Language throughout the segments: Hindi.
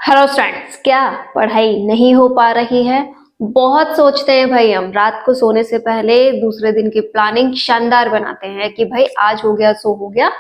हेलो स्टूडेंट्स, क्या पढ़ाई नहीं हो पा रही है? बहुत सोचते हैं भाई, हम रात को सोने से पहले दूसरे दिन की प्लानिंग शानदार बनाते हैं कि भाई आज हो गया सो हो गया,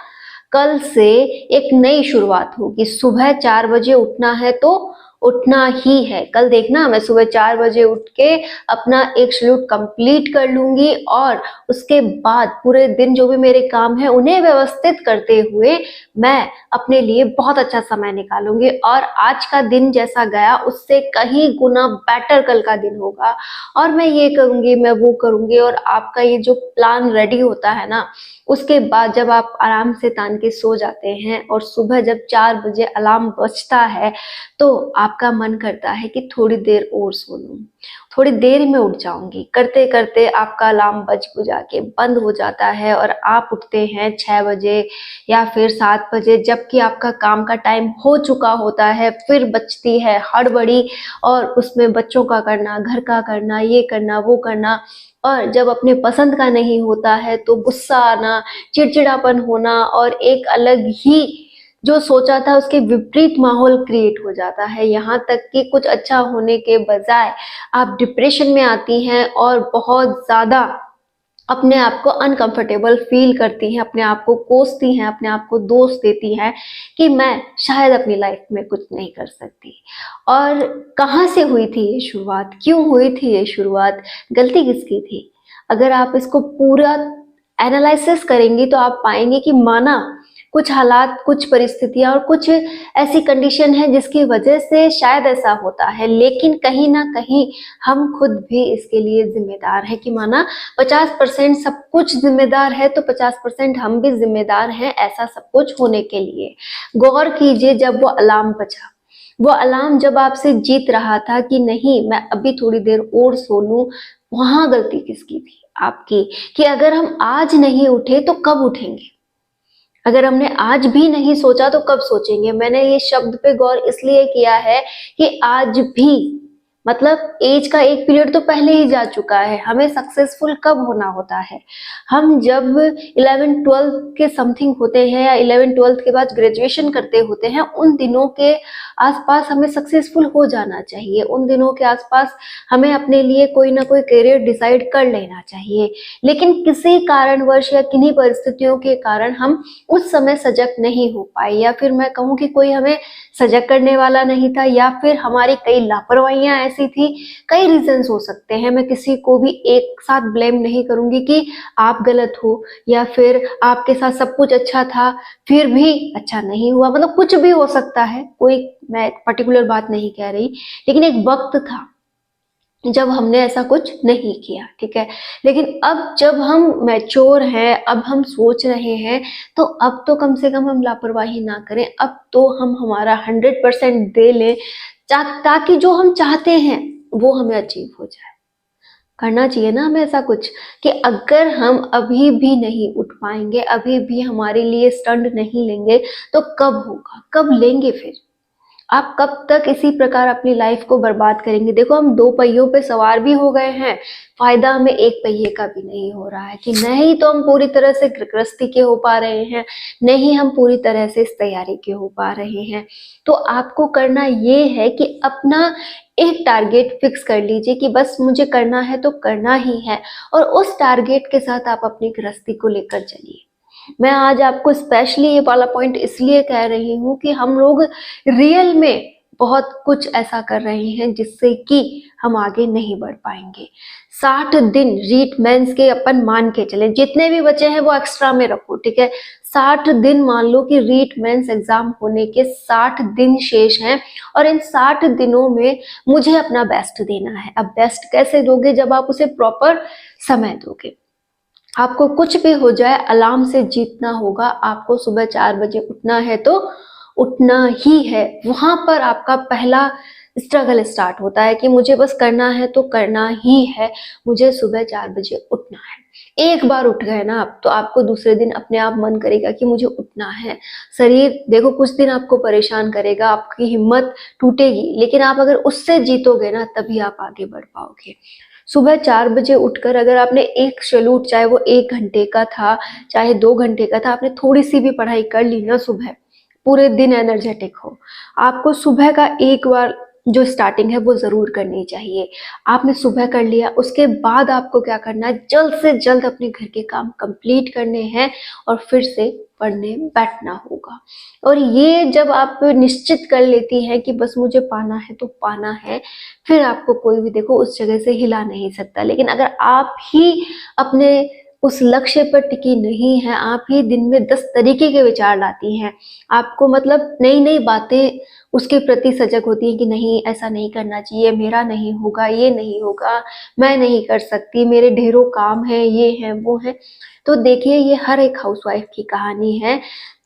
कल से एक नई शुरुआत होगी। सुबह 4 बजे उठना है तो उठना ही है। कल देखना, मैं सुबह 4 बजे उठ के अपना एक शेड्यूल कंप्लीट कर लूंगी और उसके बाद पूरे दिन जो भी मेरे काम है उन्हें व्यवस्थित करते हुए मैं अपने लिए बहुत अच्छा समय निकालूंगी और आज का दिन जैसा गया उससे कहीं गुना बेटर कल का दिन होगा। और मैं ये करूंगी, मैं वो करूंगी, और आपका ये जो प्लान रेडी होता है ना, उसके बाद जब आप आराम से तान के सो जाते हैं और सुबह जब 4 बजे अलार्म बजता है तो आपका मन करता है कि थोड़ी देर और सो लूं, थोड़ी देर में उठ जाऊंगी। करते करते आपका अलार्म बज बुझा के बंद हो जाता है और आप उठते हैं 6 बजे या फिर 7 बजे, जबकि आपका काम का टाइम हो चुका होता है। फिर बचती है हड़बड़ी और उसमें बच्चों का करना, घर का करना, ये करना, वो करना। और जब अपने पसंद का नहीं होता है तो गुस्सा आना, चिड़चिड़ापन होना और एक अलग ही जो सोचा था उसके विपरीत माहौल क्रिएट हो जाता है। यहाँ तक कि कुछ अच्छा होने के बजाय आप डिप्रेशन में आती हैं और बहुत ज्यादा अपने आप को अनकंफर्टेबल फील करती हैं, अपने आप को कोसती हैं, अपने आप को दोष देती हैं कि मैं शायद अपनी लाइफ में कुछ नहीं कर सकती। और कहाँ से हुई थी ये शुरुआत, क्यों हुई थी ये शुरुआत, गलती किसकी थी? अगर आप इसको पूरा एनालिसिस करेंगी तो आप पाएंगे कि माना कुछ हालात, कुछ परिस्थितियां और कुछ ऐसी कंडीशन है जिसकी वजह से शायद ऐसा होता है, लेकिन कहीं ना कहीं हम खुद भी इसके लिए जिम्मेदार हैं। कि माना 50% सब कुछ जिम्मेदार है तो 50% हम भी जिम्मेदार हैं ऐसा सब कुछ होने के लिए। गौर कीजिए, जब वो अलार्म बजा, वो अलार्म जब आपसे जीत रहा था कि नहीं मैं अभी थोड़ी देर और सो लूं, वहां गलती किसकी थी? आपकी। कि अगर हम आज नहीं उठे तो कब उठेंगे? अगर हमने आज भी नहीं सोचा तो कब सोचेंगे? मैंने ये शब्द पे गौर इसलिए किया है कि आज भी मतलब एज का एक पीरियड तो पहले ही जा चुका है। हमें सक्सेसफुल कब होना होता है? हम जब 11-12 के समथिंग होते हैं या 11-12 के बाद ग्रेजुएशन करते होते हैं, उन दिनों के आसपास हमें सक्सेसफुल हो जाना चाहिए। उन दिनों के आसपास हमें अपने लिए कोई ना कोई करियर डिसाइड कर लेना चाहिए। लेकिन किसी कारणवश या किन्हीं परिस्थितियों के कारण हम उस समय सजग नहीं हो पाए, या फिर मैं कहूँ कि कोई हमें सजग करने वाला नहीं था, या फिर हमारी कई लापरवाहियां ऐसी थी। कई रीजंस हो सकते हैं, मैं किसी को भी एक साथ ब्लेम नहीं करूंगी कि आप गलत हो या फिर आपके साथ सब कुछ अच्छा था फिर भी अच्छा नहीं हुआ, मतलब कुछ भी हो सकता है। कोई मैं पर्टिकुलर बात नहीं कह रही, लेकिन एक वक्त था जब हमने ऐसा कुछ नहीं किया, ठीक है। लेकिन अब जब हम मैच्योर हैं, अब हम सोच रहे हैं, तो अब तो कम से कम हम लापरवाही ना करें। अब तो हम हमारा 100% दे लें ताकि जो हम चाहते हैं वो हमें अचीव हो जाए। करना चाहिए ना हमें ऐसा कुछ, कि अगर हम अभी भी नहीं उठ पाएंगे, अभी भी हमारे लिए स्टैंड नहीं लेंगे, तो कब होगा, कब लेंगे फिर? आप कब तक इसी प्रकार अपनी लाइफ को बर्बाद करेंगे? देखो, हम दो पहियों पे सवार भी हो गए हैं, फायदा हमें एक पहिए का भी नहीं हो रहा है। कि नहीं तो हम पूरी तरह से गृहस्थी के हो पा रहे हैं, नहीं हम पूरी तरह से इस तैयारी के हो पा रहे हैं। तो आपको करना ये है कि अपना एक टारगेट फिक्स कर लीजिए कि बस मुझे करना है तो करना ही है, और उस टारगेट के साथ आप अपनी गृहस्थी को लेकर चलिए। मैं आज आपको स्पेशली ये वाला पॉइंट इसलिए कह रही हूँ कि हम लोग रियल में बहुत कुछ ऐसा कर रहे हैं जिससे कि हम आगे नहीं बढ़ पाएंगे। 60 दिन रीट मेंस के अपन मान के चले, जितने भी बचे हैं वो एक्स्ट्रा में रखो, ठीक है। 60 दिन मान लो कि रीट मेंस एग्जाम होने के 60 दिन शेष हैं, और इन 60 दिनों में मुझे अपना बेस्ट देना है। अब बेस्ट कैसे दोगे? जब आप उसे प्रॉपर समय दोगे। आपको कुछ भी हो जाए, अलार्म से जीतना होगा। आपको सुबह 4 बजे उठना है तो उठना ही है। वहां पर आपका पहला स्ट्रगल स्टार्ट होता है कि मुझे बस करना है तो करना ही है, मुझे सुबह 4 बजे उठना है। एक बार उठ गए ना आप, तो आपको दूसरे दिन अपने आप मन करेगा कि मुझे उठना है। शरीर देखो कुछ दिन आपको परेशान करेगा, आपकी हिम्मत टूटेगी, लेकिन आप अगर उससे जीतोगे ना तभी आप आगे बढ़ पाओगे। सुबह 4 बजे उठकर अगर आपने एक शेड्यूल, चाहे वो 1 घंटे का था चाहे 2 घंटे का था, आपने थोड़ी सी भी पढ़ाई कर ली ना सुबह, पूरे दिन एनर्जेटिक हो। आपको सुबह का एक बार जो स्टार्टिंग है वो ज़रूर करनी चाहिए। आपने सुबह कर लिया, उसके बाद आपको क्या करना है, जल्द से जल्द अपने घर के काम कंप्लीट करने हैं और फिर से पढ़ने बैठना होगा। और ये जब आप निश्चित कर लेती हैं कि बस मुझे पाना है तो पाना है, फिर आपको कोई भी देखो उस जगह से हिला नहीं सकता। लेकिन अगर आप ही अपने उस लक्ष्य पर टिकी नहीं है, आप ही दिन में 10 तरीके के विचार लाती हैं, आपको मतलब नई नई बातें उसके प्रति सजग होती हैं कि नहीं ऐसा नहीं करना चाहिए, मेरा नहीं होगा, ये नहीं होगा, मैं नहीं कर सकती, मेरे ढेरों काम हैं, ये हैं वो हैं। तो देखिए ये हर एक हाउसवाइफ की कहानी है,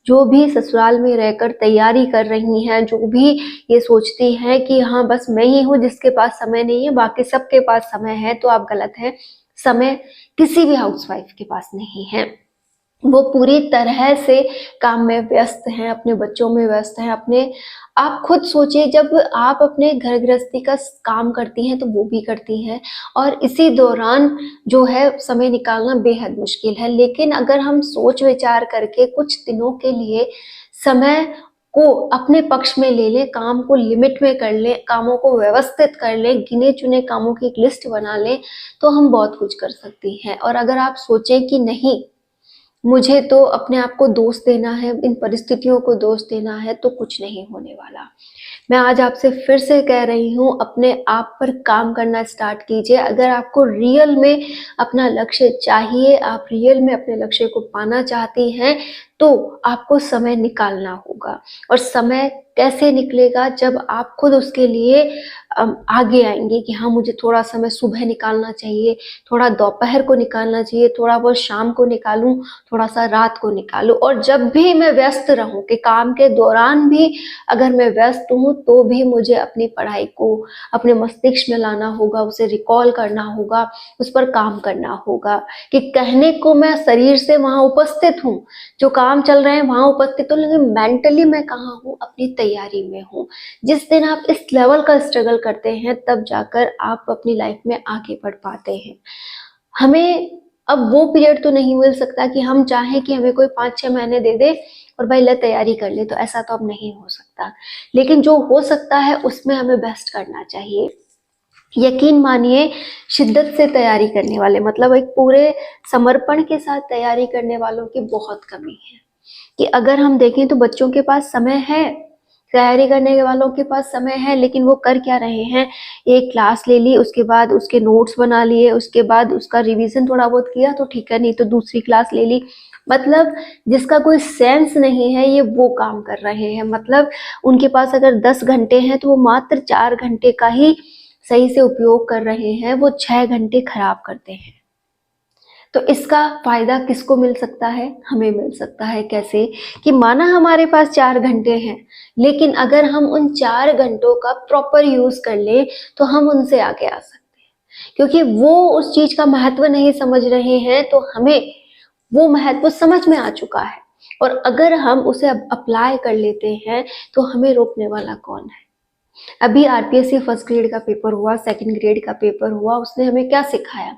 जो भी ससुराल में रहकर तैयारी कर रही हैं, जो भी ये सोचती हैं कि हाँ बस मैं ही हूँ जिसके पास समय नहीं है, बाकी सबके पास समय है, तो आप गलत हैं। समय किसी भी हाउसवाइफ के पास नहीं है। वो पूरी तरह से काम में व्यस्त हैं, अपने बच्चों में व्यस्त हैं, अपने आप खुद सोचिए जब आप अपने घर गृहस्थी का काम करती हैं तो वो भी करती हैं और इसी दौरान जो है समय निकालना बेहद मुश्किल है। लेकिन अगर हम सोच विचार करके कुछ दिनों के लिए समय को अपने पक्ष में ले लें, काम को लिमिट में कर लें, कामों को व्यवस्थित कर लें, गिने चुने कामों की एक लिस्ट बना लें, तो हम बहुत कुछ कर सकती हैं। और अगर आप सोचें कि नहीं मुझे तो अपने आप को दोष देना है, इन परिस्थितियों को दोष देना है, तो कुछ नहीं होने वाला। मैं आज आपसे फिर से कह रही हूँ, अपने आप पर काम करना स्टार्ट कीजिए। अगर आपको रियल में अपना लक्ष्य चाहिए, आप रियल में अपने लक्ष्य को पाना चाहती हैं, तो आपको समय निकालना होगा। और समय कैसे निकलेगा, जब आप खुद उसके लिए आगे आएंगे कि हाँ मुझे थोड़ा समय सुबह निकालना चाहिए, थोड़ा दोपहर को निकालना चाहिए, थोड़ा बहुत शाम को निकालूं, थोड़ा सा रात को निकालूं। और जब भी मैं व्यस्त रहूं, कि काम के दौरान भी अगर मैं व्यस्त हूँ, तो भी मुझे अपनी पढ़ाई को अपने मस्तिष्क में लाना होगा, उसे रिकॉल करना होगा, उस पर काम करना होगा। कि कहने को मैं शरीर से वहां उपस्थित हूँ, जो काम चल रहे हैं वहां उपस्थित हूँ, लेकिन मेंटली मैं कहाँ हूँ, अपनी तैयारी में हूँ। जिस दिन आप इस लेवल का स्ट्रगल करते हैं, तब जाकर आप अपनी लाइफ में आगे बढ़ पाते हैं। हमें अब वो पीरियड तो नहीं मिल सकता कि हम चाहें कि हमें कोई 5-6 महीने दे दे और भाई ले तैयारी कर ले, तो ऐसा तो अब नहीं हो सकता। लेकिन जो हो सकता है उसमें हमें बेस्ट करना चाहिए। यकीन मानिए, शिद्दत से तैयारी करने वाले, मतलब एक पूरे समर्पण के साथ तैयारी करने वालों की बहुत कमी है। कि अगर हम देखें तो बच्चों के पास समय है, तैयारी करने वालों के पास समय है, लेकिन वो कर क्या रहे हैं, एक क्लास ले ली, उसके बाद उसके नोट्स बना लिए, उसके बाद उसका रिवीजन थोड़ा बहुत किया तो ठीक है, नहीं तो दूसरी क्लास ले ली। मतलब जिसका कोई सेंस नहीं है, ये वो काम कर रहे हैं। मतलब उनके पास अगर 10 घंटे हैं तो वो मात्र 4 घंटे का ही सही से उपयोग कर रहे हैं, वो 6 घंटे खराब करते हैं। तो इसका फायदा किसको मिल सकता है, हमें मिल सकता है। कैसे, कि माना हमारे पास 4 घंटे हैं, लेकिन अगर हम उन 4 घंटों का प्रॉपर यूज कर ले तो हम उनसे आगे आ सकते हैं। क्योंकि वो उस चीज का महत्व नहीं समझ रहे हैं, तो हमें वो महत्व समझ में आ चुका है। और अगर हम उसे अप्लाई कर लेते हैं तो हमें रोकने वाला कौन है। अभी आरपीएससी फर्स्ट ग्रेड का पेपर हुआ, सेकंड ग्रेड का पेपर हुआ, उसने हमें क्या सिखाया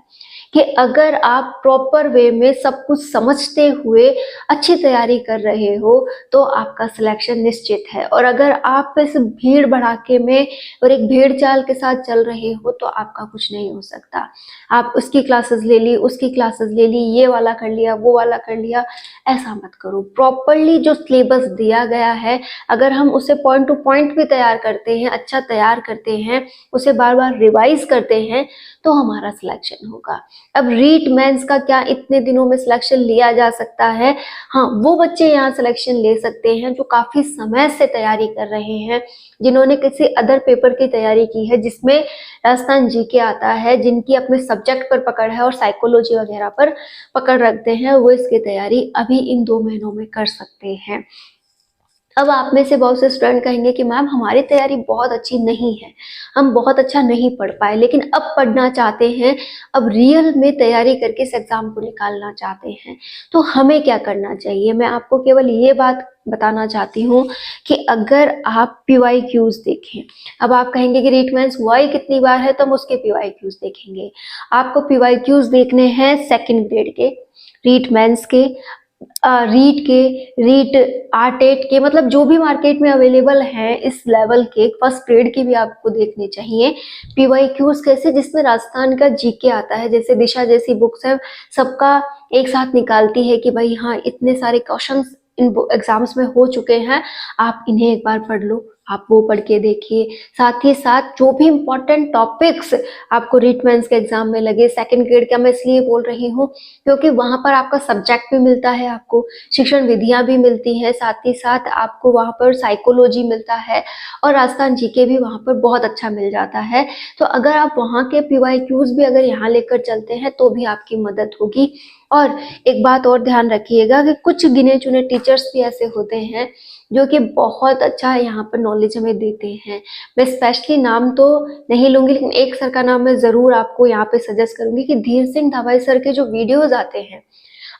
कि अगर आप प्रॉपर वे में सब कुछ समझते हुए अच्छी तैयारी कर रहे हो तो आपका सिलेक्शन निश्चित है। और अगर आप इस भीड़ भड़ाके में और एक भेड़ चाल के साथ चल रहे हो तो आपका कुछ नहीं हो सकता। आप उसकी क्लासेस ले ली, उसकी क्लासेस ले ली, ये वाला कर लिया, वो वाला कर लिया, ऐसा मत करो। प्रॉपरली जो सिलेबस दिया गया है, अगर हम उसे पॉइंट टू पॉइंट भी तैयार करते हैं, अच्छा तैयार करते हैं, उसे बार बार रिवाइज करते हैं, तो हमारा सिलेक्शन होगा। अब रीट मेंस का क्या इतने दिनों में सिलेक्शन लिया जा सकता है? हाँ, वो बच्चे यहाँ सिलेक्शन ले सकते हैं जो काफी समय से तैयारी कर रहे हैं, जिन्होंने किसी अदर पेपर की तैयारी की है जिसमें राजस्थान जीके आता है, जिनकी अपने सब्जेक्ट पर पकड़ है और साइकोलॉजी वगैरह पर पकड़ रखते हैं, वो इसकी तैयारी अभी इन 2 महीनों में कर सकते हैं। अब आप में से बहुत से स्टूडेंट कहेंगे कि मैम हमारी तैयारी बहुत अच्छी नहीं है, हम बहुत अच्छा नहीं पढ़ पाए, लेकिन अब पढ़ना चाहते हैं, अब रियल में तैयारी करके इस एग्जाम को निकालना चाहते हैं, तो हमें क्या करना चाहिए? मैं आपको केवल ये बात बताना चाहती हूँ कि अगर आप PYQs देखें, अब आप कहेंगे कि रीट मेंस हुआ ही कितनी बार है तो हम उसके PYQs देखेंगे। आपको PYQs देखने हैं सेकंड ग्रेड के, रीट मेंस के, रीट के, रीट आरटेट के, मतलब जो भी मार्केट में अवेलेबल हैं इस लेवल के फर्स्ट ग्रेड के भी आपको देखने चाहिए। पीवाईक्यूज कैसे, जिसमें राजस्थान का जीके आता है, जैसे दिशा जैसी बुक्स है सबका एक साथ निकालती है कि भाई हाँ इतने सारे क्वेश्चंस इन एग्जाम्स में हो चुके हैं, आप इन्हें एक बार पढ़ लो, आप वो पढ़ के देखिए। साथ ही साथ जो भी इम्पोर्टेंट टॉपिक्स आपको रीट मेंस के एग्जाम में लगे, सेकंड ग्रेड का मैं इसलिए बोल रही हूँ क्योंकि वहां पर आपका सब्जेक्ट भी मिलता है, आपको शिक्षण विधियां भी मिलती हैं, साथ ही साथ आपको वहां पर साइकोलॉजी मिलता है और राजस्थान जीके भी वहां पर बहुत अच्छा मिल जाता है। तो अगर आप वहां के पीवाईक्यूज भी अगर यहाँ लेकर चलते हैं तो भी आपकी मदद होगी। और एक बात और ध्यान रखिएगा कि कुछ गिने चुने टीचर्स भी ऐसे होते हैं जो कि बहुत अच्छा यहाँ पर नॉलेज हमें देते हैं। मैं स्पेशली नाम तो नहीं लूंगी, लेकिन एक सर का नाम मैं जरूर आपको यहाँ पे सजेस्ट करूंगी कि धीर सिंह धवाई सर के जो वीडियोज आते हैं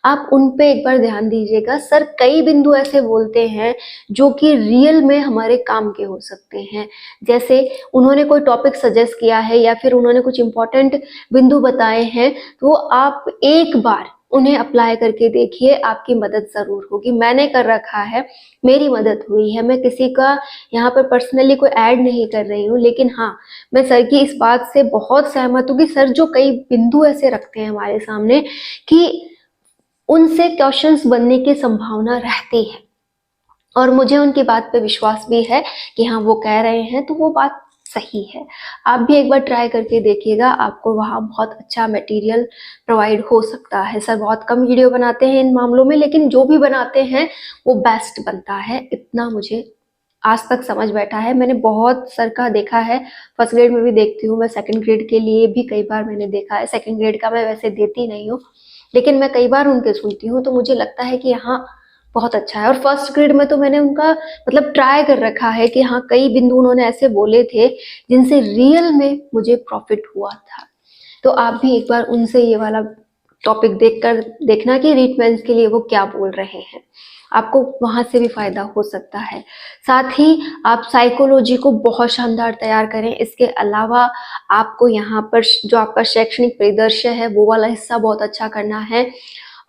आप उन पे एक बार ध्यान दीजिएगा। सर कई बिंदु ऐसे बोलते हैं जो कि रियल में हमारे काम के हो सकते हैं। जैसे उन्होंने कोई टॉपिक सजेस्ट किया है या फिर उन्होंने कुछ इंपॉर्टेंट बिंदु बताए हैं, तो आप एक बार उन्हें अप्लाई करके देखिए, आपकी मदद जरूर होगी। मैंने कर रखा है, मेरी मदद हुई है। मैं किसी का यहाँ पर पर्सनली कोई ऐड नहीं कर रही हूँ, लेकिन हाँ मैं सर की इस बात से बहुत सहमत हूँ कि सर जो कई बिंदु ऐसे रखते हैं हमारे सामने कि उनसे क्वेश्चंस बनने की संभावना रहती है, और मुझे उनकी बात पे विश्वास भी है कि हाँ वो कह रहे हैं तो वो बात सही है। आप भी एक बार ट्राई करके देखिएगा, आपको वहाँ बहुत अच्छा मटेरियल प्रोवाइड हो सकता है। सर बहुत कम वीडियो बनाते हैं इन मामलों में, लेकिन जो भी बनाते हैं वो बेस्ट बनता है, इतना मुझे आज तक समझ बैठा है। मैंने बहुत सर का देखा है, फर्स्ट ग्रेड में भी देखती हूँ मैं, सेकंड ग्रेड के लिए भी कई बार मैंने देखा है। सेकंड ग्रेड का मैं वैसे देती नहीं हूँ, लेकिन मैं कई बार उनके सुनती हूँ, तो मुझे लगता है कि यहाँ बहुत अच्छा है। और फर्स्ट ग्रेड में तो मैंने उनका मतलब ट्राई कर रखा है कि हाँ कई बिंदु उन्होंने ऐसे बोले थे जिनसे रियल में मुझे प्रॉफिट हुआ था। तो आप भी एक बार उनसे ये वाला टॉपिक देखकर देखना कि रीट मेंस के लिए वो क्या बोल रहे हैं, आपको वहां से भी फायदा हो सकता है। साथ ही आप साइकोलॉजी को बहुत शानदार तैयार करें। इसके अलावा आपको यहाँ पर जो आपका शैक्षणिक परिदृश्य है वो वाला हिस्सा बहुत अच्छा करना है।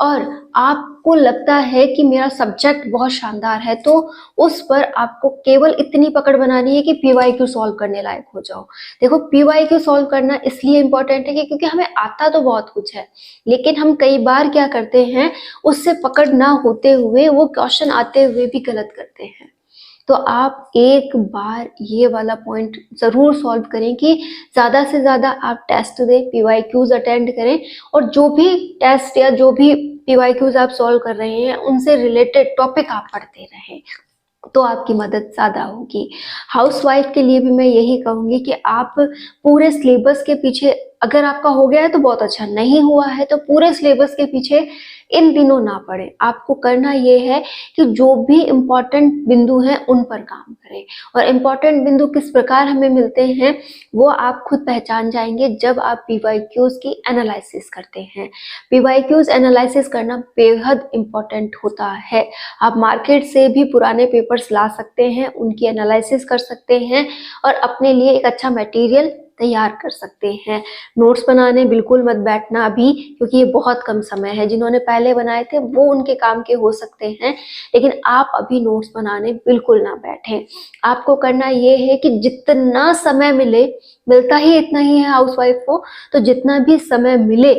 और आपको लगता है कि मेरा सब्जेक्ट बहुत शानदार है, तो उस पर आपको केवल इतनी पकड़ बनानी है कि पीवाईक्यू सॉल्व करने लायक हो जाओ। देखो पीवाईक्यू सॉल्व करना इसलिए इम्पोर्टेंट है कि क्योंकि हमें आता तो बहुत कुछ है, लेकिन हम कई बार क्या करते हैं, उससे पकड़ ना होते हुए वो क्वेश्चन आते हुए भी गलत करते हैं। तो आप एक बार ये वाला पॉइंट जरूर सॉल्व करें कि ज्यादा से ज्यादा आप टेस्ट दें, पीवाईक्यूज अटेंड करें, और जो भी टेस्ट या जो भी पीवाईक्यूज आप सॉल्व कर रहे हैं उनसे रिलेटेड टॉपिक आप पढ़ते रहें, तो आपकी मदद ज्यादा होगी। हाउसवाइफ के लिए भी मैं यही कहूंगी कि आप पूरे सिलेबस के पीछे, अगर आपका हो गया है तो बहुत अच्छा, नहीं हुआ है तो पूरे सिलेबस के पीछे इन दिनों ना पड़े। आपको करना ये है कि जो भी इम्पोर्टेंट बिंदु हैं उन पर काम करें, और इम्पोर्टेंट बिंदु किस प्रकार हमें मिलते हैं वो आप खुद पहचान जाएंगे जब आप पीवाईक्यूज की एनालिसिस करते हैं। पीवाईक्यूज एनालिसिस करना बेहद इम्पोर्टेंट होता है। आप मार्केट से भी पुराने पेपर्स ला सकते हैं, उनकी एनालिसिस कर सकते हैं और अपने लिए एक अच्छा मटेरियल तैयार कर सकते हैं। नोट्स बनाने बिल्कुल मत बैठना अभी, क्योंकि ये बहुत कम समय है। जिन्होंने पहले बनाए थे वो उनके काम के हो सकते हैं, लेकिन आप अभी नोट्स बनाने बिल्कुल ना बैठें। आपको करना ये है कि जितना समय मिले, मिलता ही इतना ही है हाउसवाइफ को, तो जितना भी समय मिले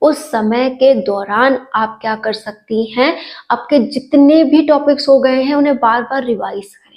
उस समय के दौरान आप क्या कर सकती हैं, आपके जितने भी टॉपिक्स हो गए हैं उन्हें बार बार रिवाइज करें,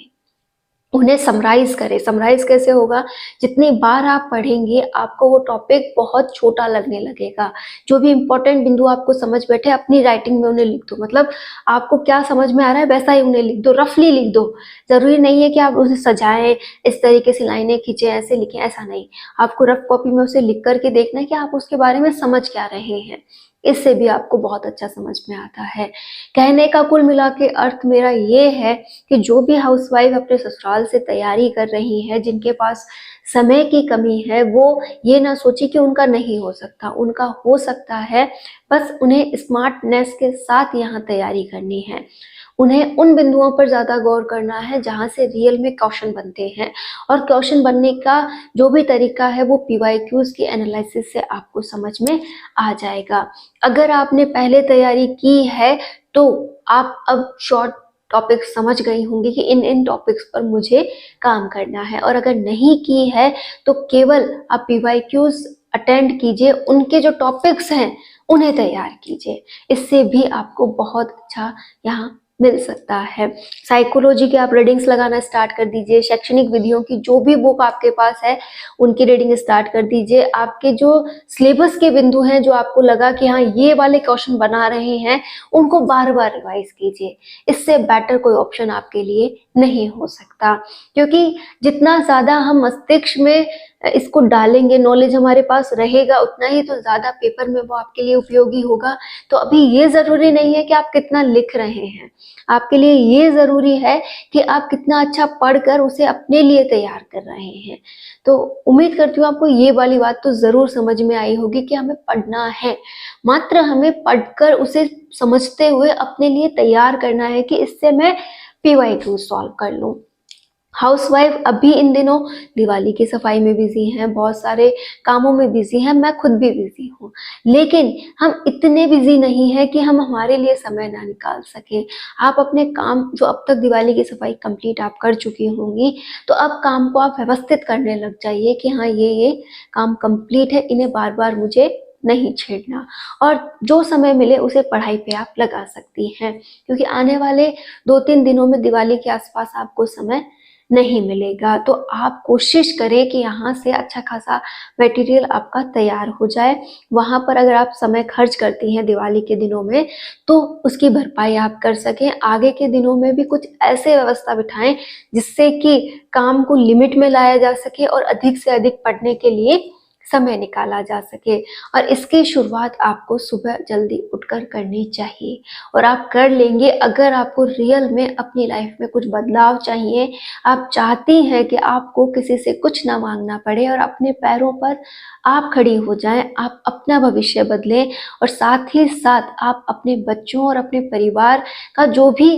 उन्हें समराइज करें। समराइज कैसे होगा, जितनी बार आप पढ़ेंगे आपको वो टॉपिक बहुत छोटा लगने लगेगा। जो भी इंपॉर्टेंट बिंदु आपको समझ बैठे अपनी राइटिंग में उन्हें लिख दो, मतलब आपको क्या समझ में आ रहा है वैसा ही उन्हें लिख दो, रफली लिख दो। जरूरी नहीं है कि आप उसे सजाएं, इस तरीके से लाइनें खींचे, ऐसे लिखें, ऐसा नहीं। आपको रफ कॉपी में उसे लिख करके देखना है कि आप उसके बारे में समझ क्या रहे हैं, इससे भी आपको बहुत अच्छा समझ में आता है। कहने का कुल मिला के अर्थ मेरा ये है कि जो भी हाउसवाइफ अपने ससुराल से तैयारी कर रही है, जिनके पास समय की कमी है, वो ये ना सोचे कि उनका नहीं हो सकता, उनका हो सकता है। बस उन्हें स्मार्टनेस के साथ यहाँ तैयारी करनी है। उन्हें उन बिंदुओं पर ज्यादा गौर करना है जहां से रियल में क्वेश्चन बनते हैं, और क्वेश्चन बनने का जो भी तरीका है वो पीवाईक्यूज की एनालिसिस से आपको समझ में आ जाएगा। अगर आपने पहले तैयारी की है तो आप अब शॉर्ट टॉपिक समझ गई होंगी कि इन इन टॉपिक्स पर मुझे काम करना है। और अगर नहीं की है तो केवल आप पीवाईक्यूज अटेंड कीजिए, उनके जो टॉपिक्स हैं उन्हें तैयार कीजिए, इससे भी आपको बहुत अच्छा यहाँ मिल सकता है। साइकोलॉजी के आप रीडिंग्स लगाना स्टार्ट कर दीजिए, शैक्षणिक विधियों की जो भी बुक आपके पास है उनकी रीडिंग स्टार्ट कर दीजिए। आपके जो सिलेबस के बिंदु हैं, जो आपको लगा कि हाँ ये वाले क्वेश्चन बना रहे हैं, उनको बार बार रिवाइज कीजिए। इससे बेटर कोई ऑप्शन आपके लिए नहीं हो सकता, क्योंकि जितना ज्यादा हम मस्तिष्क में इसको डालेंगे, नॉलेज हमारे पास रहेगा, उतना ही तो ज्यादा पेपर में वो आपके लिए उपयोगी होगा। तो अभी ये जरूरी नहीं है कि आप कितना लिख रहे हैं, आपके लिए ये जरूरी है कि आप कितना अच्छा पढ़कर उसे अपने लिए तैयार कर रहे हैं। तो उम्मीद करती हूँ आपको ये वाली बात तो जरूर समझ में आई होगी कि हमें पढ़ना है, मात्र हमें पढ़कर उसे समझते हुए अपने लिए तैयार करना है कि इससे मैं पीवाईक्यू सॉल्व कर लूँ। हाउसवाइफ अभी इन दिनों दिवाली की सफाई में बिजी हैं, बहुत सारे कामों में बिजी हैं, मैं खुद भी बिजी हूँ, लेकिन हम इतने बिजी नहीं हैं कि हम हमारे लिए समय ना निकाल सकें। आप अपने काम जो अब तक दिवाली की सफाई कंप्लीट आप कर चुकी होंगी, तो अब काम को आप व्यवस्थित करने लग जाइए कि हाँ ये काम कंप्लीट है, इन्हें बार बार मुझे नहीं छेड़ना। और जो समय मिले उसे पढ़ाई पे आप लगा सकती हैं, क्योंकि आने वाले 2-3 दिनों में दिवाली के आसपास आपको समय नहीं मिलेगा। तो आप कोशिश करें कि यहाँ से अच्छा खासा मटेरियल आपका तैयार हो जाए। वहाँ पर अगर आप समय खर्च करती हैं दिवाली के दिनों में, तो उसकी भरपाई आप कर सकें। आगे के दिनों में भी कुछ ऐसे व्यवस्था बिठाएं जिससे कि काम को लिमिट में लाया जा सके और अधिक से अधिक पढ़ने के लिए समय निकाला जा सके। और इसकी शुरुआत आपको सुबह जल्दी उठकर करनी चाहिए, और आप कर लेंगे। अगर आपको रियल में अपनी लाइफ में कुछ बदलाव चाहिए, आप चाहती हैं कि आपको किसी से कुछ ना मांगना पड़े और अपने पैरों पर आप खड़ी हो जाएं, आप अपना भविष्य बदलें, और साथ ही साथ आप अपने बच्चों और अपने परिवार का जो भी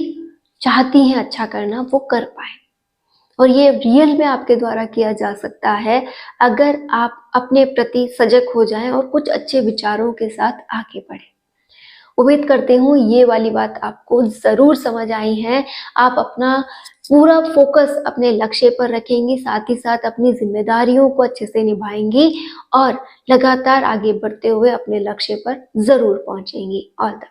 चाहती हैं अच्छा करना, वो कर पाए। और ये रियल में आपके द्वारा किया जा सकता है अगर आप अपने प्रति सजग हो जाएं और कुछ अच्छे विचारों के साथ आगे बढ़ें। उम्मीद करती हूँ ये वाली बात आपको जरूर समझ आई है। आप अपना पूरा फोकस अपने लक्ष्य पर रखेंगी, साथ ही साथ अपनी जिम्मेदारियों को अच्छे से निभाएंगी और लगातार आगे बढ़ते हुए अपने लक्ष्य पर जरूर पहुंचेंगी। All the